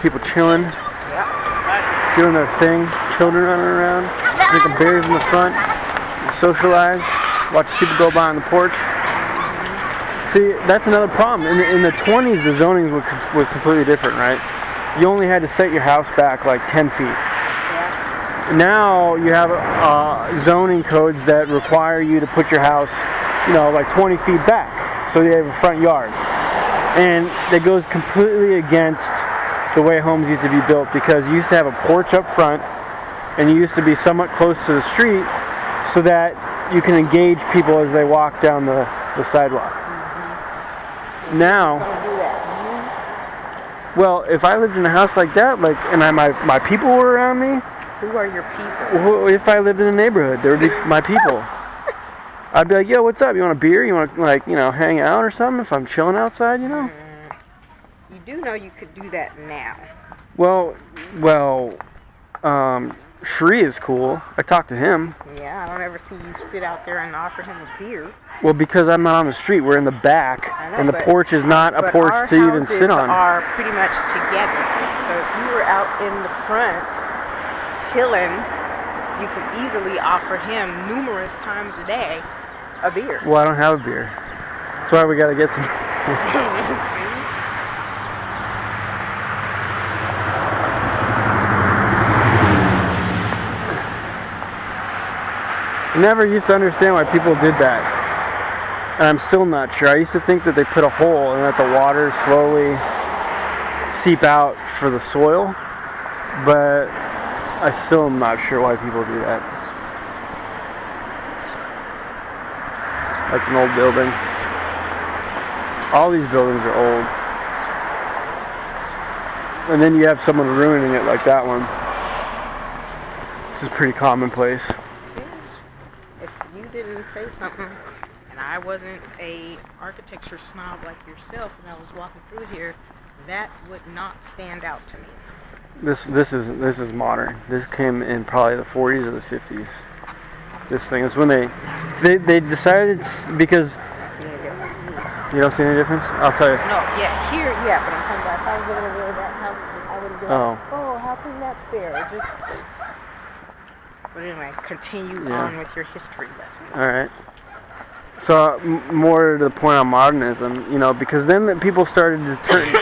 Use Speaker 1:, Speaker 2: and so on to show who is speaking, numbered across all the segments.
Speaker 1: people chilling, doing their thing, children running around, drinking beers in the front, socialize, watch people go by on the porch. See, that's another problem. In the 20s, the zoning was completely different, right? You only had to set your house back like 10 feet. Now you have zoning codes that require you to put your house, like 20 feet back, so you have a front yard. And that goes completely against the way homes used to be built, because you used to have a porch up front, and you used to be somewhat close to the street so that you can engage people as they walk down the sidewalk. Now, well, if I lived in a house like that, and my people were around me.
Speaker 2: Who are your people?
Speaker 1: Well, if I lived in a neighborhood, there would be my people. I'd be like, yo, what's up? You want a beer? You want to, hang out or something? If I'm chilling outside,
Speaker 2: You do know you could do that now.
Speaker 1: Well, Shri is cool. I talked to him.
Speaker 2: Yeah, I don't ever see you sit out there and offer him a beer.
Speaker 1: Well, because I'm not on the street. We're in the back, and the porch is not a porch to even sit on.
Speaker 2: Our houses are pretty much together. So if you were out in the front chilling, you could easily offer him numerous times a day a beer.
Speaker 1: Well, I don't have a beer. That's why we got to get some. I never used to understand why people did that, and I'm still not sure. I used to think that they put a hole and let the water slowly seep out for the soil, but I still am not sure why people do that. That's an old building. All these buildings are old. And then you have someone ruining it like that one. This is pretty commonplace.
Speaker 2: If you didn't say something, and I wasn't a architecture snob like yourself, and I was walking through here, that would not stand out to me.
Speaker 1: This is modern. This came in probably the 40s or the 50s. This thing is when they decided, because you don't see any difference. I'll tell you.
Speaker 2: No, here, but I'm talking about if I was living over that house, I would have been like, oh, how come that's there? But anyway, continue on with your history lesson.
Speaker 1: All right. So more to the point on modernism, because then the people started to turn.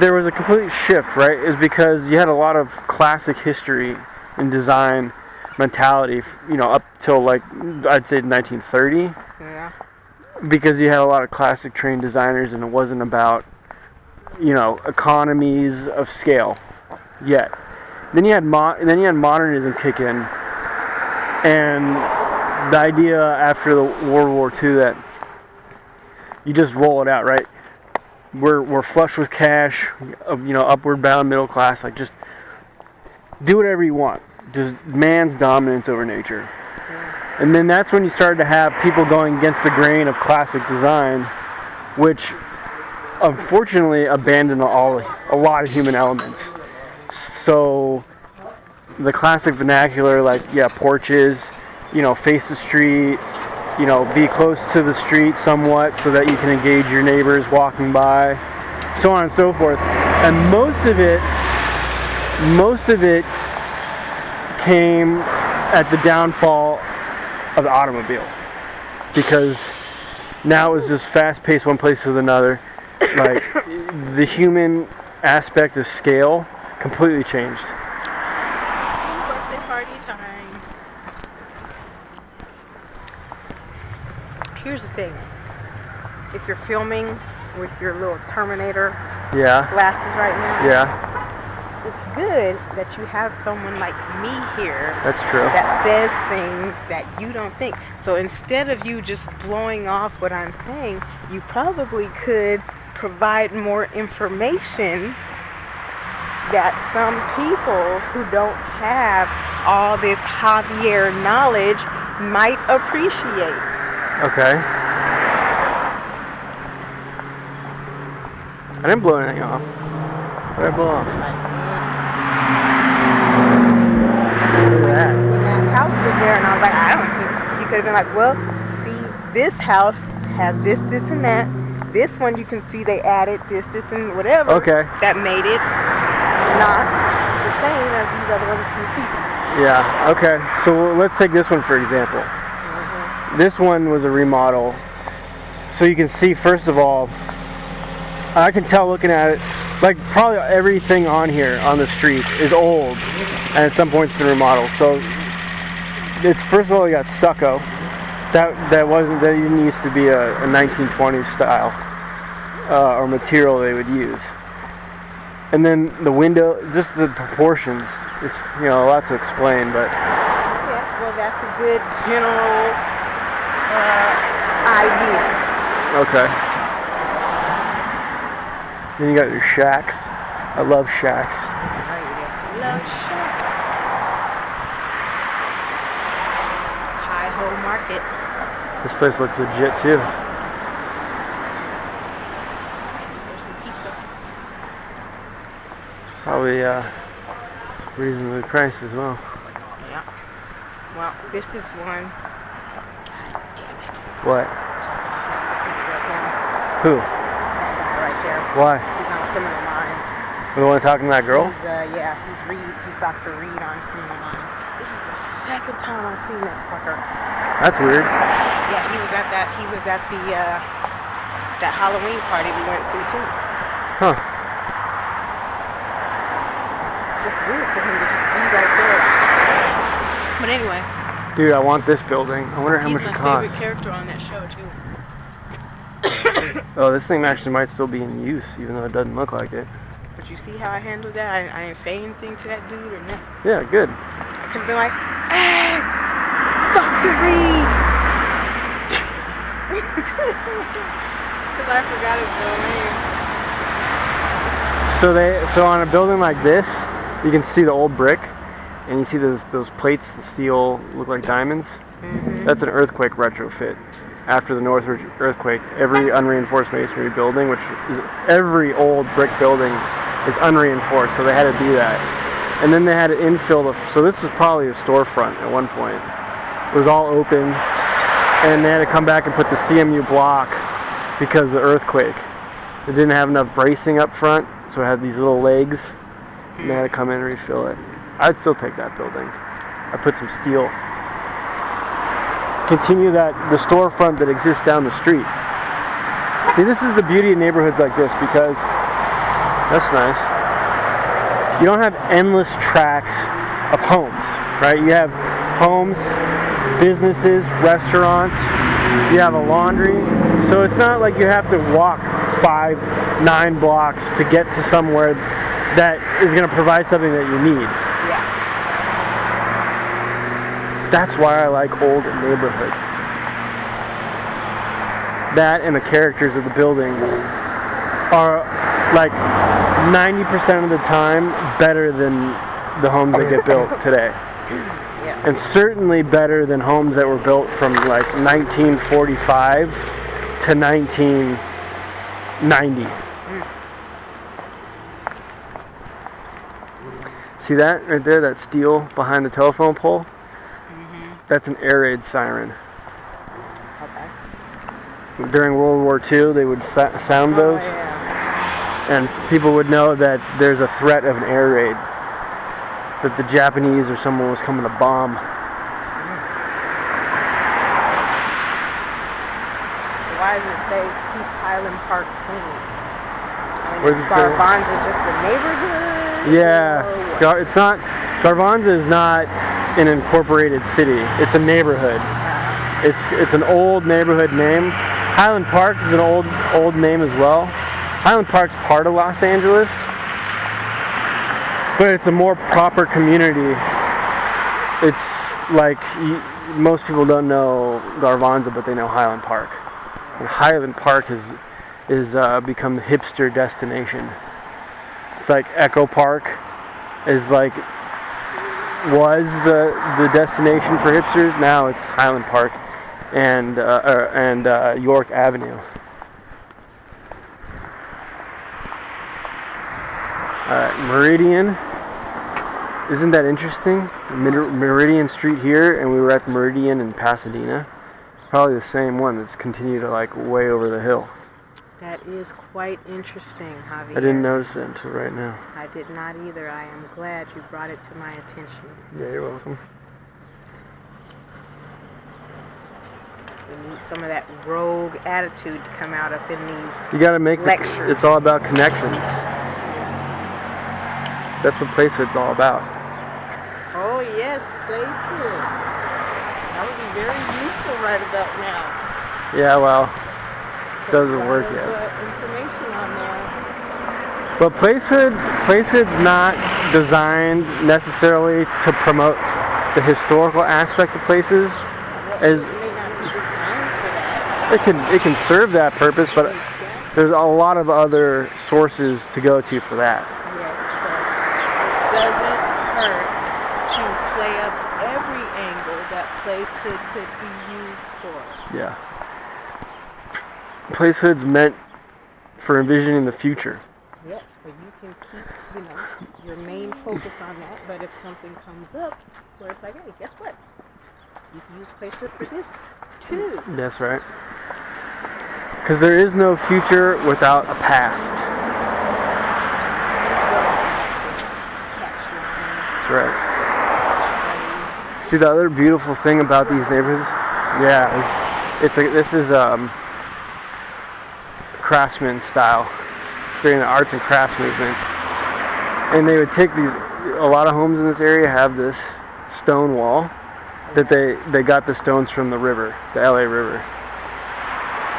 Speaker 1: There was a complete shift, right? Is because you had a lot of classic history and design mentality, up till I'd say 1930.
Speaker 2: Yeah.
Speaker 1: Because you had a lot of classic trained designers, and it wasn't about, economies of scale yet. Then you had modernism kick in, and the idea after the World War II that you just roll it out, right? We're flush with cash, upward bound middle class. Just do whatever you want. Just man's dominance over nature. And then that's when you started to have people going against the grain of classic design, which unfortunately abandoned a lot of human elements. So the classic vernacular, porches, face the street, be close to the street somewhat so that you can engage your neighbors walking by, so on and so forth. And most of it came at the downfall of the automobile, because now it was just fast-paced one place to another. The human aspect of scale completely changed.
Speaker 2: Birthday party time. Here's the thing. If you're filming with your little Terminator glasses right now, it's good that you have someone like me here.
Speaker 1: That's true.
Speaker 2: That says things that you don't think. So instead of you just blowing off what I'm saying, you probably could provide more information that some people who don't have all this Javier knowledge might appreciate.
Speaker 1: Okay. I didn't blow anything off. What did I blow off? Look at that.
Speaker 2: When that house was there, and I was like, I don't see it. You could have been like, well, see, this house has this, and that. This one, you can see they added this, and whatever.
Speaker 1: Okay.
Speaker 2: That made it not the same as these other ones from previous.
Speaker 1: Yeah, okay. So let's take this one for example. This one was a remodel. So you can see, first of all, I can tell looking at it, like probably everything on here on the street is old and at some point it's been remodeled. So it's, first of all, you got stucco. That didn't used to be a 1920s style or material they would use. And then the window, just the proportions, it's, you know, a lot to explain, but...
Speaker 2: Yes, well, that's a good general idea.
Speaker 1: Okay. Then you got your shacks. I love shacks.
Speaker 2: Love shack. Hi-Ho Market.
Speaker 1: This place looks legit too.
Speaker 2: There's some pizza.
Speaker 1: Probably reasonably priced as well.
Speaker 2: Yeah. Well, this is one.
Speaker 1: What?
Speaker 2: So I just snapped a picture of him
Speaker 1: Who?
Speaker 2: right there.
Speaker 1: Why?
Speaker 2: He's on Criminal Minds.
Speaker 1: The one talking to that girl?
Speaker 2: He's Reed. He's Dr. Reed on Criminal Minds. This is the second time I've seen that fucker.
Speaker 1: That's weird.
Speaker 2: Yeah, he was at the that Halloween party we went to too.
Speaker 1: Huh.
Speaker 2: It's weird for him to just be right there. But anyway.
Speaker 1: Dude, I want this building. I wonder how much it
Speaker 2: He's my
Speaker 1: costs.
Speaker 2: favorite character on that show too.
Speaker 1: Oh, this thing actually might still be in use, even though it doesn't look like it.
Speaker 2: But you see how I handled that? I didn't say anything to that dude or nothing.
Speaker 1: Yeah, good.
Speaker 2: I could have been like, hey, Dr. Reed!
Speaker 1: Jesus.
Speaker 2: Because I forgot his real name.
Speaker 1: So on a building like this, you can see the old brick, and you see those plates, the steel, look like diamonds.
Speaker 2: Mm-hmm.
Speaker 1: That's an earthquake retrofit. After the Northridge earthquake, every unreinforced masonry building, which is every old brick building, is unreinforced, so they had to do that. And then they had to infill so this was probably a storefront at one point. It was all open, and they had to come back and put the CMU block because of the earthquake. They didn't have enough bracing up front, so it had these little legs, and they had to come in and refill it. I'd still take that building. I put some steel. Continue the storefront that exists down the street. See, this is the beauty of neighborhoods like this, because that's nice. You don't have endless tracts of homes, right? You have homes, businesses, restaurants, you have a laundry. So it's not like you have to walk 5-9 blocks to get to somewhere that is going to provide something that you need. That's why I like old neighborhoods. That and the characters of the buildings are like 90% of the time better than the homes that get built today.
Speaker 2: Yes.
Speaker 1: And certainly better than homes that were built from like 1945 to 1990. See that right there, that steel behind the telephone pole? That's an Airraid siren.
Speaker 2: Okay.
Speaker 1: During World War II, they would sound those, and people would know that there's a threat of an air raid, that the Japanese or someone was coming to bomb.
Speaker 2: So why does it say keep Highland Park clean? I mean,
Speaker 1: What does
Speaker 2: is
Speaker 1: it say?
Speaker 2: Garvanza just a neighborhood?
Speaker 1: Yeah, it's not. Garvanza is not an incorporated city. It's a neighborhood. It's an old neighborhood name. Highland Park is an old name as well. Highland Park's part of Los Angeles, but it's a more proper community. It's like most people don't know Garvanza, but they know Highland Park. And Highland Park is become the hipster destination. It's like Echo Park is like was the destination for hipsters. Now it's Highland Park and York Avenue. Meridian. Isn't that interesting? Meridian Street here, and we were at Meridian in Pasadena. It's probably the same one that's continued to like way over the hill.
Speaker 2: That is quite interesting, Javier.
Speaker 1: I didn't notice that until right now.
Speaker 2: I did not either. I am glad you brought it to my attention.
Speaker 1: Yeah, you're welcome.
Speaker 2: We need some of that rogue attitude to come out up in these
Speaker 1: You gotta make
Speaker 2: lectures.
Speaker 1: it's all about connections. That's what placehood's all about.
Speaker 2: Oh yes, placehood. That would be very useful right about now.
Speaker 1: Yeah, well, doesn't work yet.
Speaker 2: Information on there.
Speaker 1: But placehood's not designed necessarily to promote the historical aspect of places. As
Speaker 2: It may not be designed for that.
Speaker 1: it can serve that purpose, but there's a lot of other sources to go to for that.
Speaker 2: Yes, but it doesn't hurt to play up every angle that placehood could be used for.
Speaker 1: Yeah. Placehood's meant for envisioning the future.
Speaker 2: Yes, but you can keep, your main focus on that. But if something comes up where it's like, hey, guess what? You can use placehood for this too.
Speaker 1: That's right. Because there is no future without a past. That's right. See, the other beautiful thing about these neighborhoods, this is craftsman style during the arts and crafts movement, and they would take a lot of homes in this area have this stone wall that they got the stones from the river, the LA River.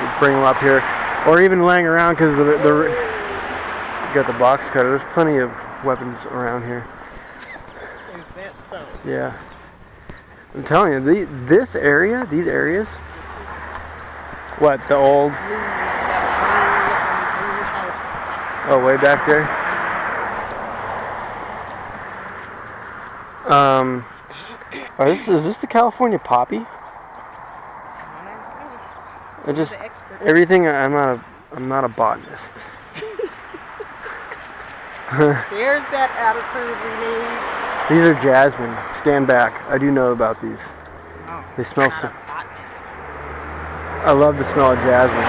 Speaker 1: You bring them up here, or even laying around because you got the box cutter. There's plenty of weapons around here.
Speaker 2: Is that so?
Speaker 1: Yeah, I'm telling you, these areas. What, the old? Oh, way back there. Is this the California poppy? Everything. I'm not a botanist.
Speaker 2: There's that attitude we need.
Speaker 1: These are jasmine. Stand back. I do know about these.
Speaker 2: Oh,
Speaker 1: They smell
Speaker 2: not
Speaker 1: so.
Speaker 2: a botanist.
Speaker 1: I love the smell of jasmine.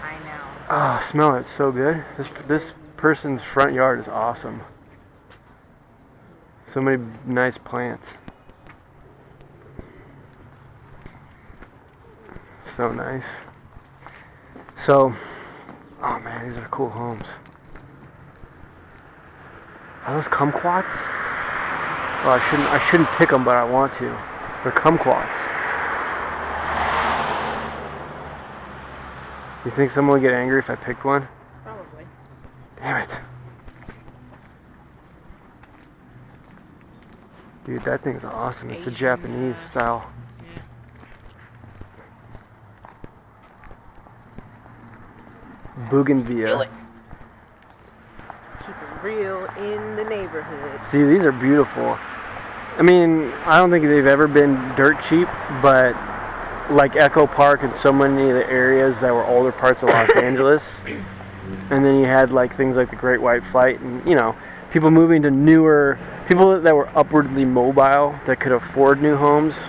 Speaker 2: I know.
Speaker 1: Oh, smell it. So good. This person's front yard is awesome. So many nice plants. So nice. So, oh man, these are cool homes. Are those kumquats? Well, I shouldn't pick them, but I want to. They're kumquats. You think someone would get angry if I picked one?
Speaker 2: Probably.
Speaker 1: Damn it. Dude, that thing's awesome. It's a Japanese style.
Speaker 2: Yeah.
Speaker 1: Bougainvillea.
Speaker 2: Keep it real in the neighborhood.
Speaker 1: See, these are beautiful. I mean, I don't think they've ever been dirt cheap, but like Echo Park and so many of the areas that were older parts of Los Angeles, and then you had like things like the Great White Flight, and people moving to people that were upwardly mobile that could afford new homes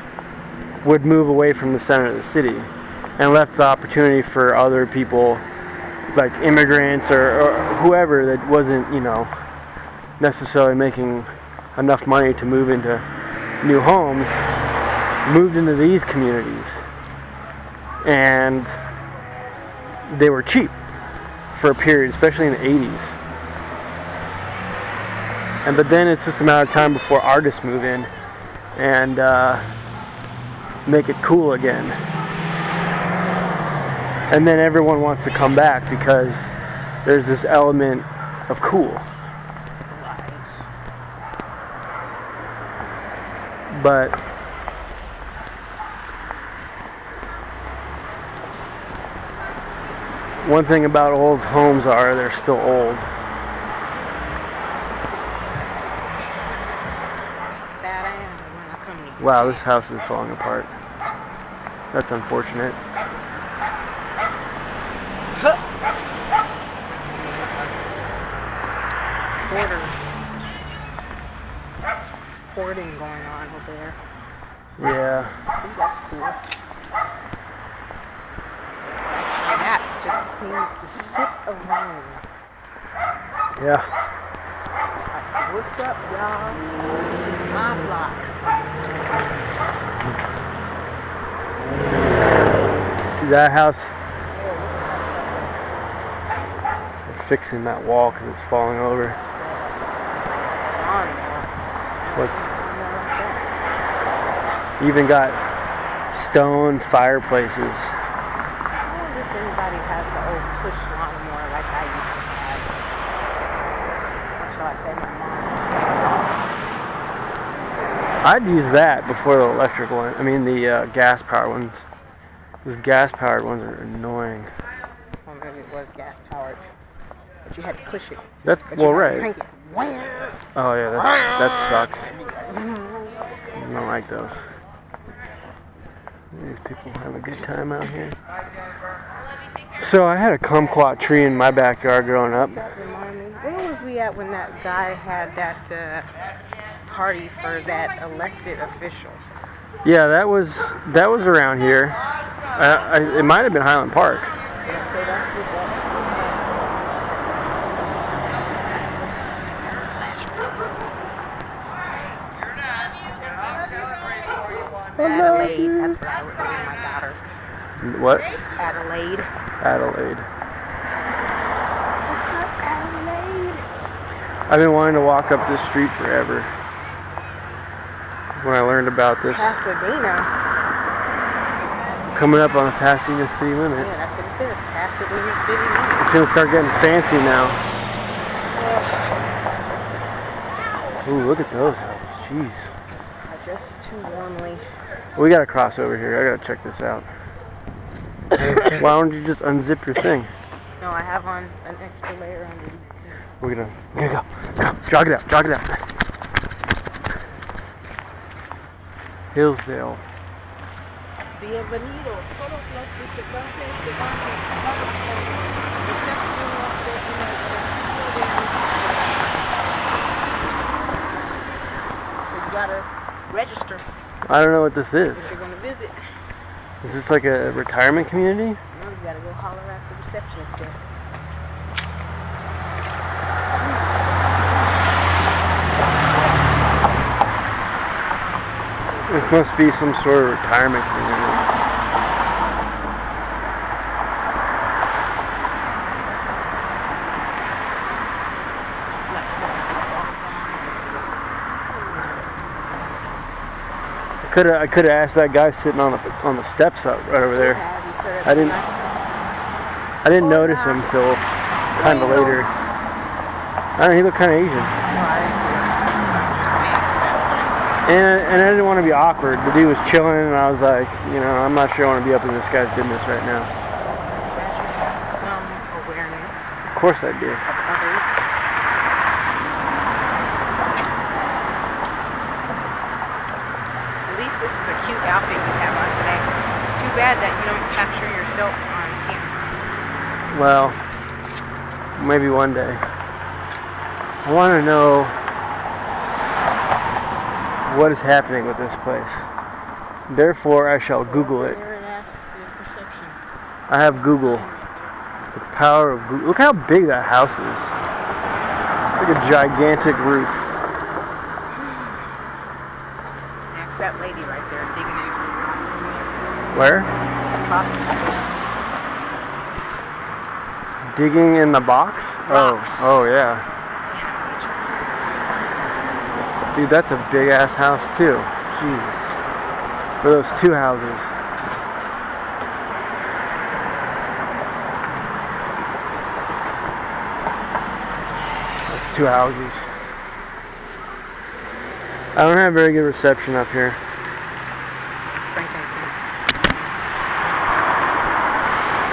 Speaker 1: would move away from the center of the city and left the opportunity for other people like immigrants or whoever that wasn't necessarily making enough money to move into new homes, moved into these communities, and they were cheap for a period, especially in the 80s. But then it's just a matter of time before artists move in and make it cool again. And then everyone wants to come back because there's this element of cool. But one thing about old homes they're still old. Wow, this house is falling apart. That's unfortunate.
Speaker 2: Hoarding going on over there.
Speaker 1: Yeah.
Speaker 2: I think that's cool. Yeah, seems to sit alone.
Speaker 1: Yeah.
Speaker 2: Like, what's up, y'all? This is my block.
Speaker 1: See that house? They're fixing that wall because it's falling over. What's even got stone fireplaces.
Speaker 2: I wonder if anybody has an old push lawnmower like I used to have. Or shall I say my mom?
Speaker 1: I'd use that before the electric one. I mean the gas powered ones. Those gas powered ones are annoying.
Speaker 2: Well, maybe it was gas powered, but you had to push it.
Speaker 1: That's
Speaker 2: But
Speaker 1: well,
Speaker 2: you had to
Speaker 1: right.
Speaker 2: crank it.
Speaker 1: Oh yeah, that sucks. I don't like those. These people have a good time out here. So I had a kumquat tree in my backyard growing up.
Speaker 2: That remind me, where was we at when that guy had that party for that elected official?
Speaker 1: Yeah, that was around here. It might have been Highland Park.
Speaker 2: Adelaide, that's what I would name my daughter.
Speaker 1: What?
Speaker 2: Adelaide.
Speaker 1: Adelaide.
Speaker 2: What's up, Adelaide?
Speaker 1: I've been wanting to walk up this street forever. When I learned about this.
Speaker 2: Pasadena.
Speaker 1: Coming up on the Pasadena city limit.
Speaker 2: Yeah, that's what it says. Pasadena city limit.
Speaker 1: It's gonna start getting fancy now. Ooh, look at those houses. Jeez.
Speaker 2: I dress too warmly.
Speaker 1: We gotta cross over here. I gotta check this out. Why don't you just unzip your thing?
Speaker 2: No, I have on an extra layer underneath.
Speaker 1: We're gonna go. Jog it out. Hillsdale.
Speaker 2: Bienvenidos todos los visitantes de recepciones de So you gotta register
Speaker 1: I don't know what this is.
Speaker 2: if you're gonna visit.
Speaker 1: Is this like a retirement community?
Speaker 2: No, you gotta go holler at the receptionist desk.
Speaker 1: This must be some sort of retirement community. I could have asked that guy sitting on the steps up right over there. I didn't notice him till kind of later. I don't know, he looked kind of Asian. And I didn't want to be awkward. The dude was chilling, and I was like, I'm not sure I want to be up in this guy's business right now.
Speaker 2: Have some awareness
Speaker 1: Of course I do.
Speaker 2: of others. At least this is a cute outfit you have on today. It's too bad that you don't capture yourself on camera.
Speaker 1: Well, maybe one day. I want to know what is happening with this place. Therefore, I shall Google it. I have Google. The power of Google. Look how big that house is. Like a gigantic roof.
Speaker 2: That's that lady right there digging in the rocks.
Speaker 1: Where?
Speaker 2: Across the street.
Speaker 1: Digging in the box?
Speaker 2: Rocks.
Speaker 1: Oh yeah. Dude, that's a big ass house too. Jesus. For those two houses. That's two houses. I don't have very good reception up here.
Speaker 2: Frankincense.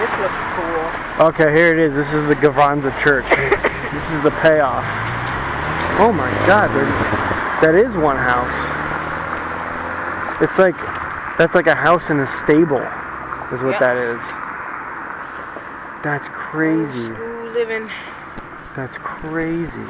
Speaker 2: This looks cool.
Speaker 1: Okay, here it is. This is the Garvanza church. This is the payoff. Oh my god, that is one house. It's like, that's like a house in a stable, is what that is. That's crazy.
Speaker 2: Old school living.
Speaker 1: That's crazy.